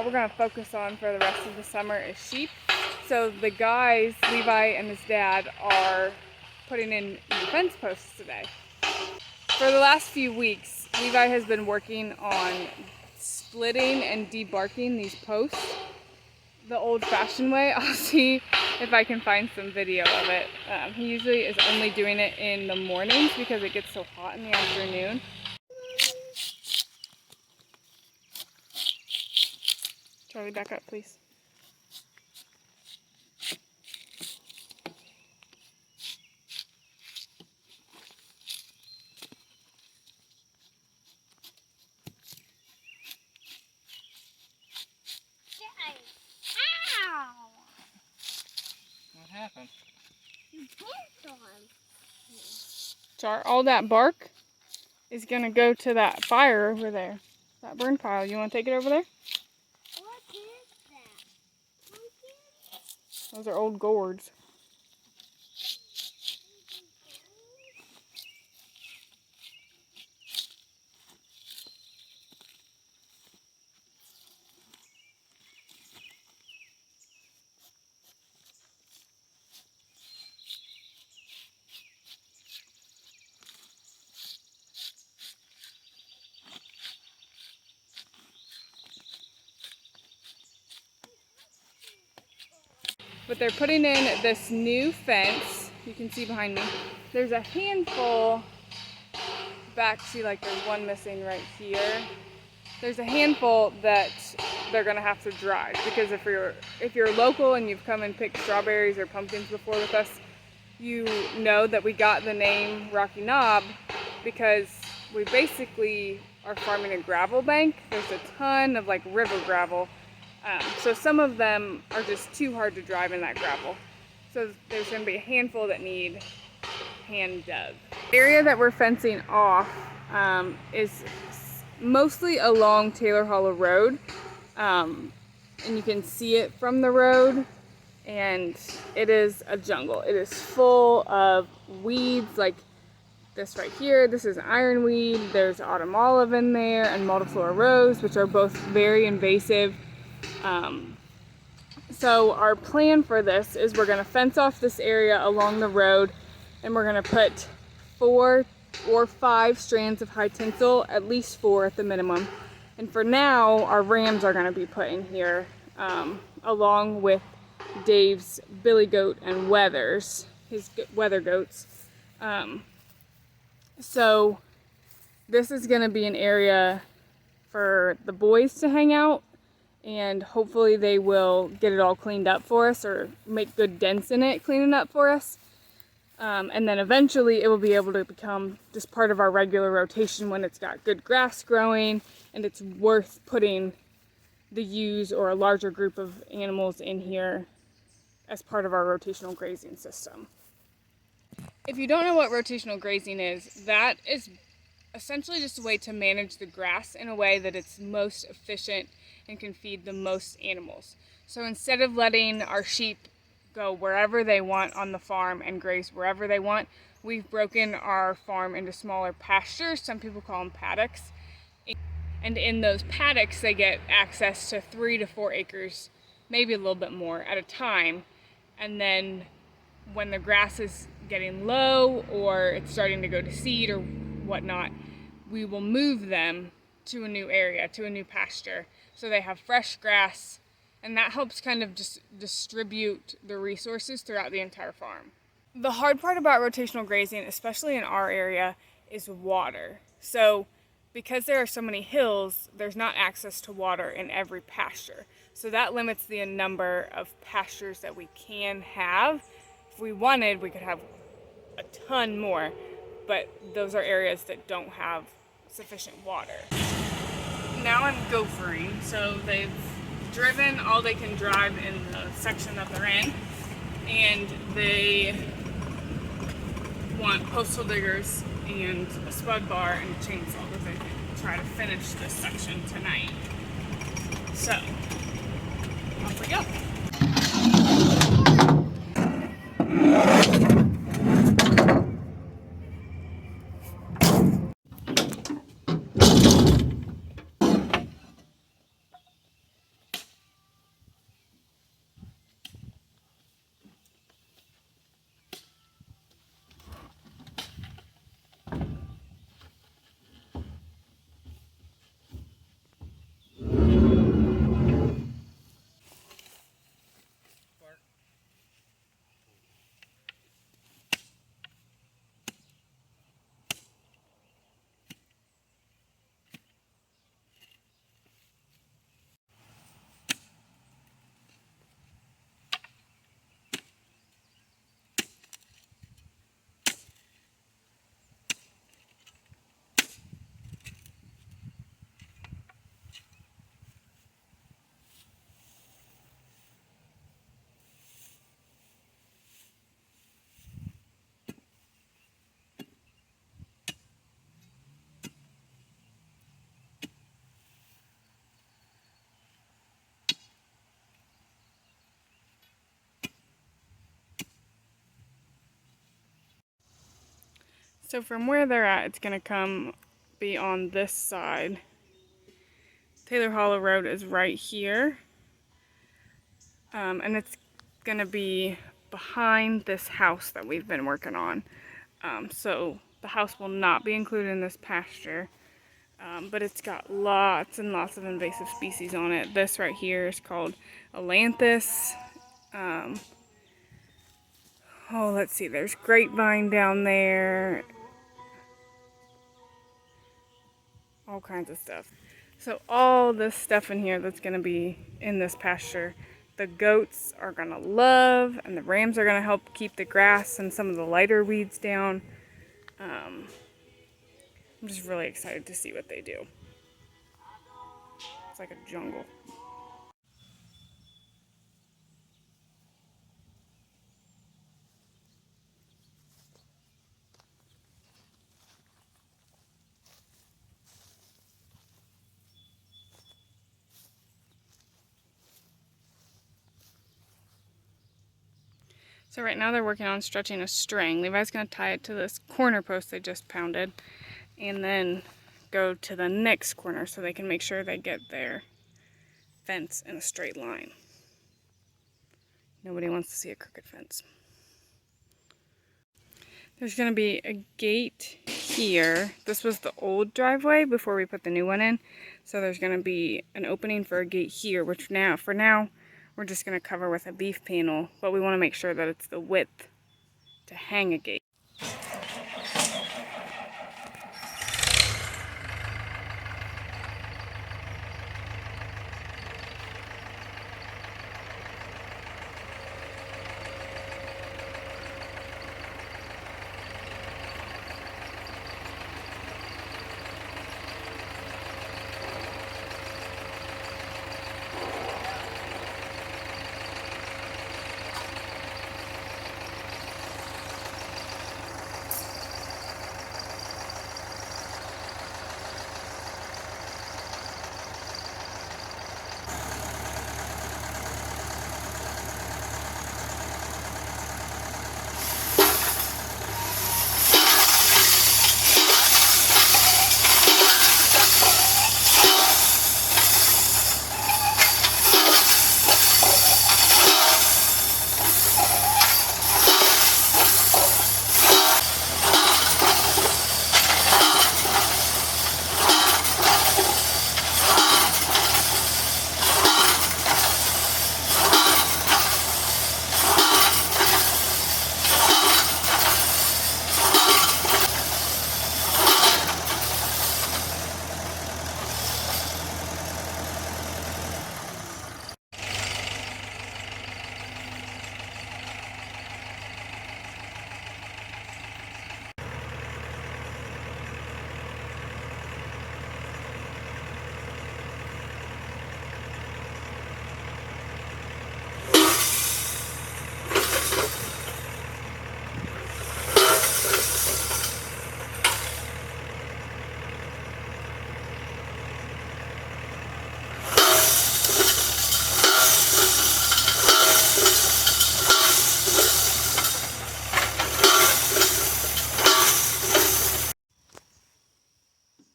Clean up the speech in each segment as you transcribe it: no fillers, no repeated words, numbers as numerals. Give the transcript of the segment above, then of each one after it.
we're going to focus on for the rest of the summer is sheep. So the guys, Levi and his dad, are putting in new fence posts today. For the last few weeks, Levi has been working on splitting and debarking these posts the old-fashioned way. I'll see if I can find some video of it. He usually is only doing it in the mornings because it gets so hot in the afternoon. Charlie, back up, please. What happened? You pissed on. Char, all that bark is gonna go to that fire over there. That burn pile. You wanna take it over there? What is that? Pumpkin? Those are old gourds. But they're putting in this new fence. You can see behind me. There's a handful back. See, like there's one missing right here. There's a handful that they're gonna have to drive because if you're local and you've come and picked strawberries or pumpkins before with us, you know that we got the name Rocky Knob because we basically are farming a gravel bank. There's a ton of like river gravel. So some of them are just too hard to drive in that gravel. So there's going to be a handful that need hand dug. The area that we're fencing off is mostly along Taylor Hollow Road. And you can see it from the road. And it is a jungle. It is full of weeds like this right here. This is ironweed. There's autumn olive in there and multiflora rose, which are both very invasive. So our plan for this is we're going to fence off this area along the road and we're going to put 4 or 5 strands of high tinsel, at least 4 at the minimum. And for now, our rams are going to be put in here along with Dave's billy goat and Weathers, his weather goats. So this is going to be an area for the boys to hang out. And hopefully they will get it all cleaned up for us or make good dents in it, clean it up for us. And then eventually it will be able to become just part of our regular rotation when it's got good grass growing and it's worth putting the ewes or a larger group of animals in here as part of our rotational grazing system. If you don't know what rotational grazing is, that is essentially just a way to manage the grass in a way that it's most efficient and can feed the most animals. So instead of letting our sheep go wherever they want on the farm and graze wherever they want, we've broken our farm into smaller pastures. Some people call them paddocks. And in those paddocks, they get access to 3 to 4 acres, maybe a little bit more at a time. And then when the grass is getting low or it's starting to go to seed or whatnot, we will move them to a new area, to a new pasture. So they have fresh grass, and that helps kind of just distribute the resources throughout the entire farm. The hard part about rotational grazing, especially in our area, is water. So because there are so many hills, there's not access to water in every pasture. So that limits the number of pastures that we can have. If we wanted, we could have a ton more, but those are areas that don't have sufficient water. Now I'm gophering, so they've driven all they can drive in the section that they're in, and they want postal diggers and a spud bar and a chainsaw that they can try to finish this section tonight. So, off we go. So from where they're at, it's gonna be on this side. Taylor Hollow Road is right here. And it's gonna be behind this house that we've been working on. So the house will not be included in this pasture, but it's got lots and lots of invasive species on it. This right here is called Ailanthus. Oh, let's see, there's grapevine down there. All kinds of stuff. So all this stuff in here that's gonna be in this pasture, the goats are gonna love, and the rams are gonna help keep the grass and some of the lighter weeds down. I'm just really excited to see what they do. It's like a jungle. So right now they're working on stretching a string. Levi's gonna tie it to this corner post they just pounded, and then go to the next corner so they can make sure they get their fence in a straight line. Nobody wants to see a crooked fence. There's going to be a gate here. This was the old driveway before we put the new one in. So there's going to be an opening for a gate here, which for now, we're just going to cover with a beef panel. But we want to make sure that it's the width to hang a gate.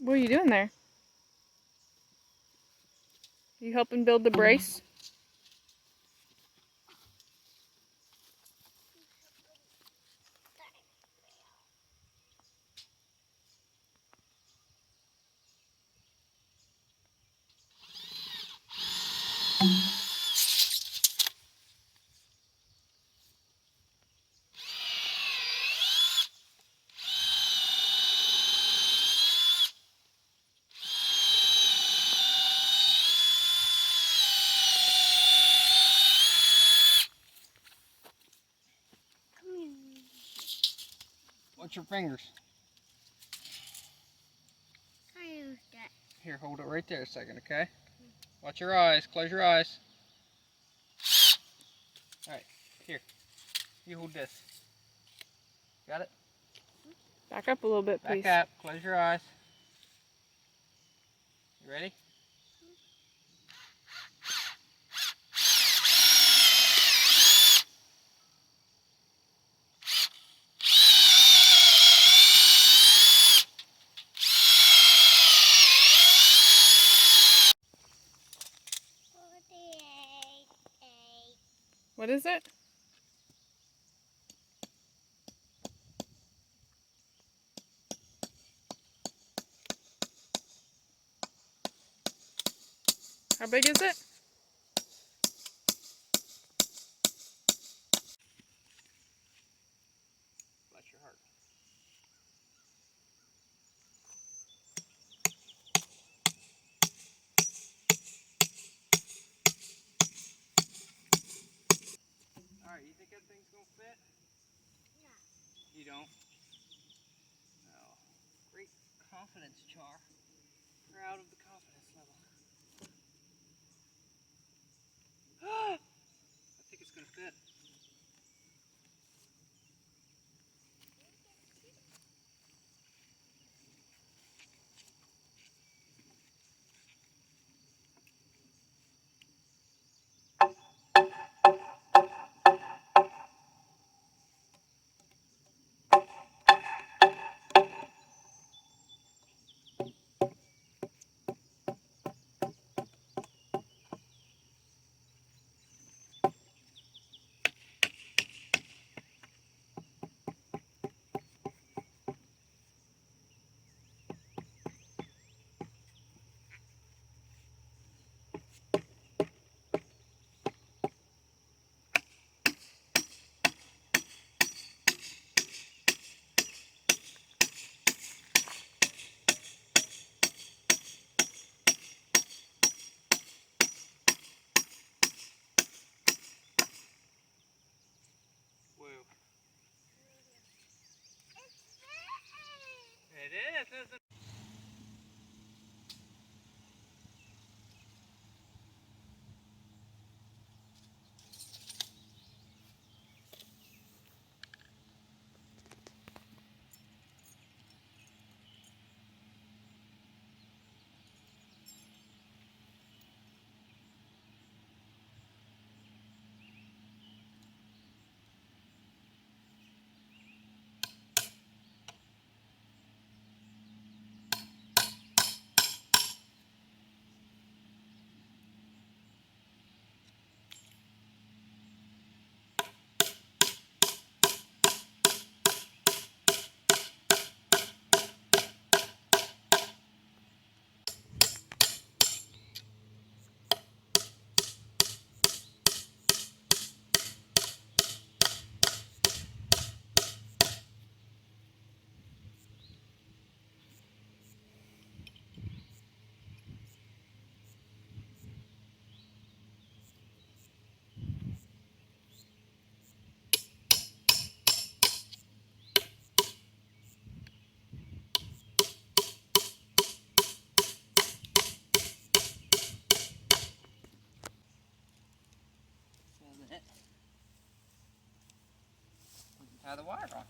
What are you doing there? You helping build the brace? Watch your fingers. I used it. Here, hold it right there a second, okay? Watch your eyes. Close your eyes. Alright, here. You hold this. Got it? Back up a little bit, please. Back up. Close your eyes. You ready? What is it? How big is it? Bless your heart. Alright, you think that thing's gonna fit? Yeah. You don't? No. Great confidence, Char. Proud of the confidence level. I think it's gonna fit. Woo. It is, isn't it? Isn't it? We can tie the wire on.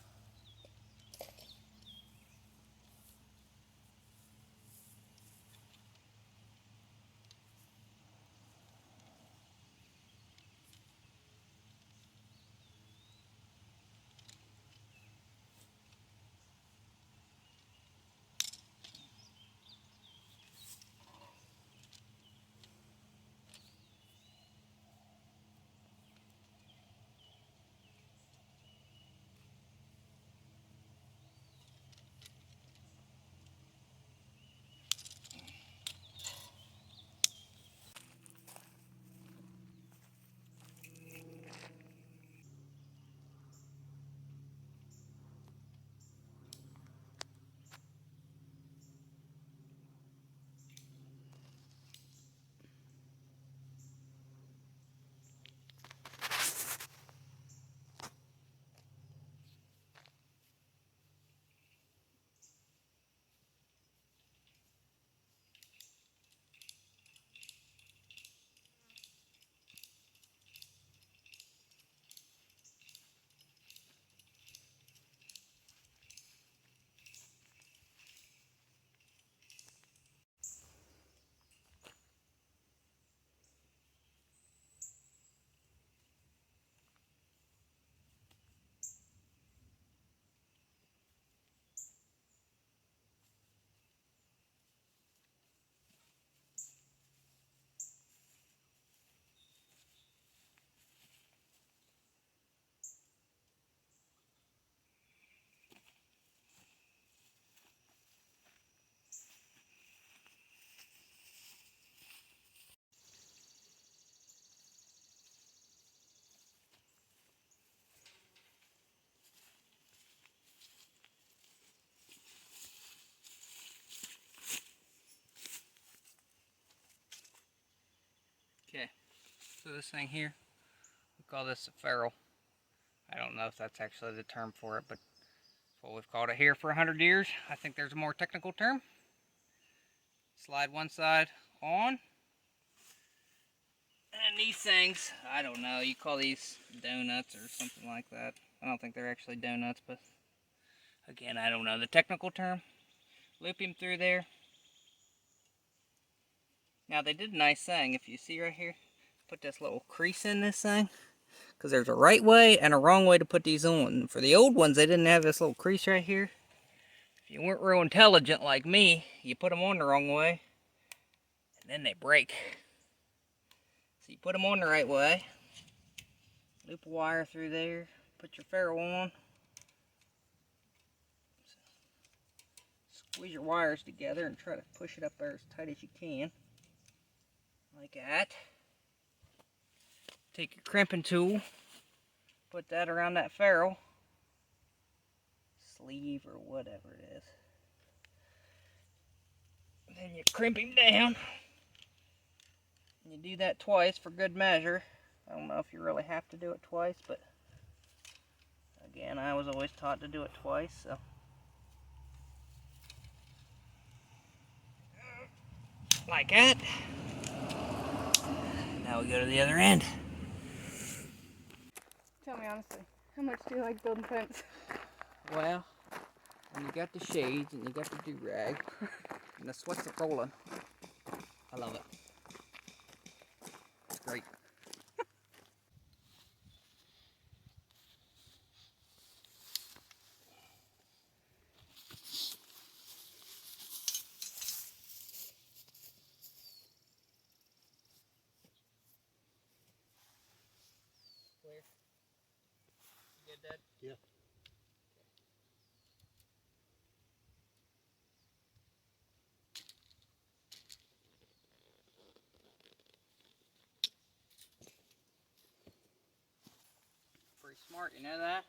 So this thing here, we call this a ferrule. I don't know if that's actually the term for it, but what we've called it here for 100 years. I think there's a more technical term. Slide one side on. And these things, I don't know, you call these donuts or something like that. I don't think they're actually donuts, but again, I don't know the technical term. Loop him through there. Now they did a nice thing, if you see right here, put this little crease in this thing, because there's a right way and a wrong way to put these on. For the old ones, they didn't have this little crease right here. If you weren't real intelligent like me, you put them on the wrong way, and then they break. So you put them on the right way, loop a wire through there, put your ferrule on, squeeze your wires together and try to push it up there as tight as you can, like that. Take your crimping tool, put that around that ferrule, sleeve or whatever it is. Then you crimp him down. You do that twice for good measure. I don't know if you really have to do it twice, but again, I was always taught to do it twice, so. Like that. Now we go to the other end. Tell me honestly, how much do you like building fence? Well, and you got the shades and you got the do-rag and the sweats are rolling. I love it. It's great. Clear? You good, Dad? Yeah. Pretty smart, you know that?